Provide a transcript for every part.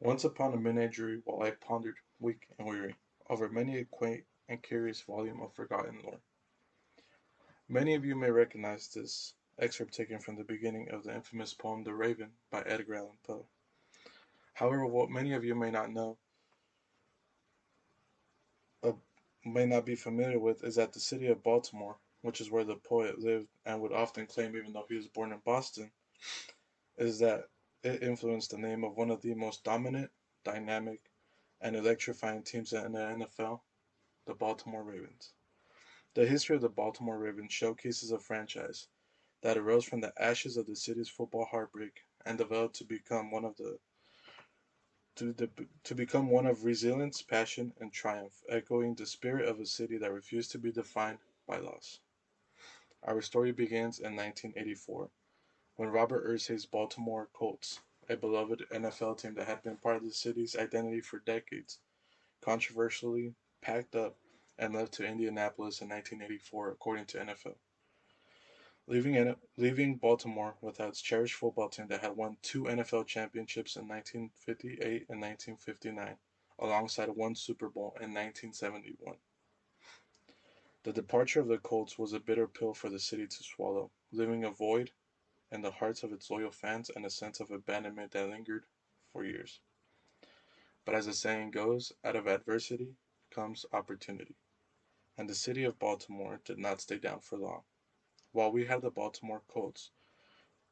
Once upon a menagerie while I pondered, weak and weary, over many a quaint and curious volume of forgotten lore. Many of you may recognize this excerpt taken from the beginning of the infamous poem The Raven by Edgar Allan Poe. However, what many of you may not know, uh, may not be familiar with, is that the city of Baltimore, which is where the poet lived and would often claim even though he was born in Boston, is that it influenced the name of one of the most dominant, dynamic, and electrifying teams in the NFL, the Baltimore Ravens. The history of the Baltimore Ravens showcases a franchise that arose from the ashes of the city's football heartbreak and developed to become one of resilience, passion, and triumph, echoing the spirit of a city that refused to be defined by loss. Our story begins in 1984 when Robert Irsay's Baltimore Colts, a beloved NFL team that had been part of the city's identity for decades, controversially packed up and left to Indianapolis in 1984, according to NFL. Leaving Baltimore without its cherished football team that had won two NFL championships in 1958 and 1959, alongside one Super Bowl in 1971. The departure of the Colts was a bitter pill for the city to swallow, leaving a void in the hearts of its loyal fans and a sense of abandonment that lingered for years. But as the saying goes, out of adversity comes opportunity, and the city of Baltimore did not stay down for long. While we had the Baltimore Colts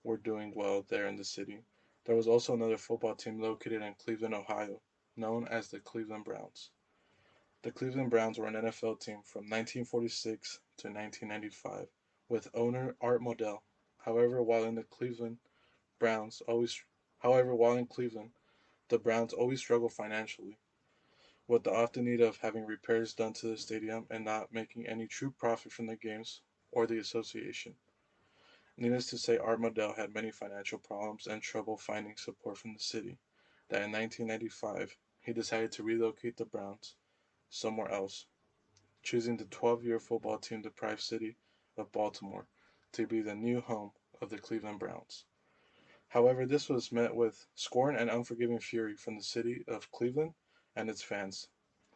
were doing well there in the city, there was also another football team located in Cleveland, Ohio, known as the Cleveland Browns. The Cleveland Browns were an NFL team from 1946 to 1995 with owner Art Modell. However, while in the Browns always while in Cleveland, the Browns always struggled financially, with the often need of having repairs done to the stadium and not making any true profit from the games or the association. Needless to say, Art Modell had many financial problems and trouble finding support from the city, that in 1995 he decided to relocate the Browns somewhere else, choosing the 12-year football team deprived city of Baltimore to be the new home of the Cleveland Browns. However, this was met with scorn and unforgiving fury from the city of Cleveland and its fans,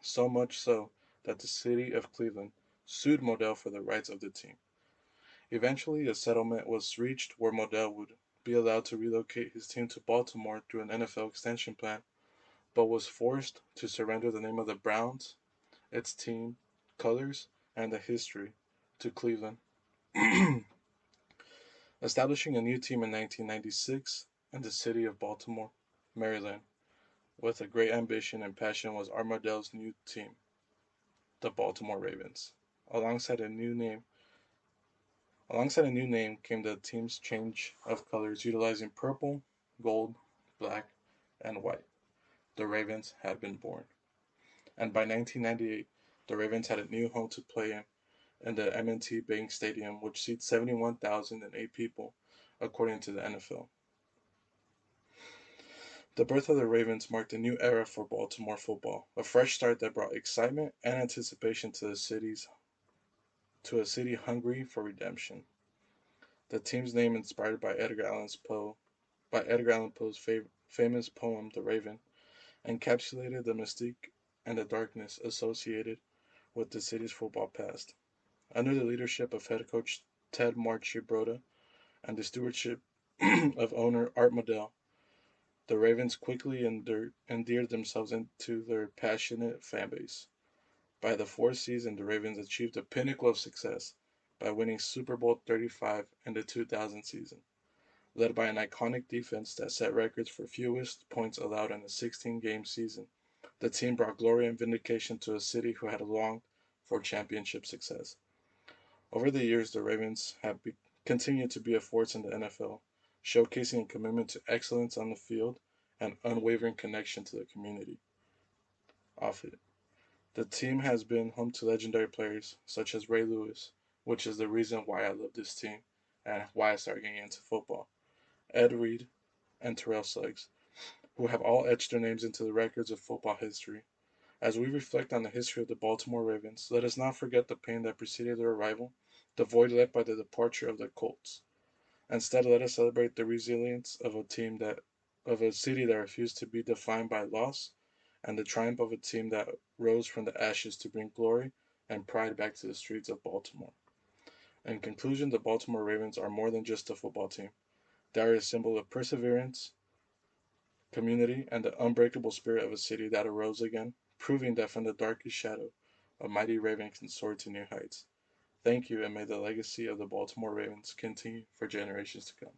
so much so that the city of Cleveland sued Modell for the rights of the team. Eventually, a settlement was reached where Modell would be allowed to relocate his team to Baltimore through an NFL extension plan, but was forced to surrender the name of the Browns, its team, colors, and the history to Cleveland, establishing a new team in 1996 in the city of Baltimore, Maryland, with a great ambition and passion was Armadale's new team, the Baltimore Ravens. Alongside a new name Alongside a new name came the team's change of colors utilizing purple, gold, black, and white. The Ravens had been born. And by 1998, the Ravens had a new home to play in the M&T Bank Stadium, which seats 71,008 people, according to the NFL. The birth of the Ravens marked a new era for Baltimore football, a fresh start that brought excitement and anticipation to a city hungry for redemption. The team's name, inspired by Edgar Allan Poe's famous poem "The Raven," encapsulated the mystique and the darkness associated with the city's football past. Under the leadership of head coach Ted Marchibroda and the stewardship of owner Art Modell, the Ravens quickly endeared themselves into their passionate fan base. By the fourth season, the Ravens achieved the pinnacle of success by winning Super Bowl 35 in the 2000 season, led by an iconic defense that set records for fewest points allowed in a 16-game season. The team brought glory and vindication to a city who had longed for championship success. Over the years, the Ravens have continued to be a force in the NFL, showcasing a commitment to excellence on the field and unwavering connection to the community off it. The team has been home to legendary players such as Ray Lewis, which is the reason why I love this team and why I started getting into football, Ed Reed, and Terrell Suggs, who have all etched their names into the records of football history. As we reflect on the history of the Baltimore Ravens, let us not forget the pain that preceded their arrival, the void left by the departure of the Colts. Instead, let us celebrate the resilience of a team that of a city that refused to be defined by loss, and the triumph of a team that rose from the ashes to bring glory and pride back to the streets of Baltimore. In conclusion, the Baltimore Ravens are more than just a football team. They are a symbol of perseverance, community, and the unbreakable spirit of a city that arose again, proving that from the darkest shadow, a mighty Raven can soar to new heights. Thank you, and may the legacy of the Baltimore Ravens continue for generations to come.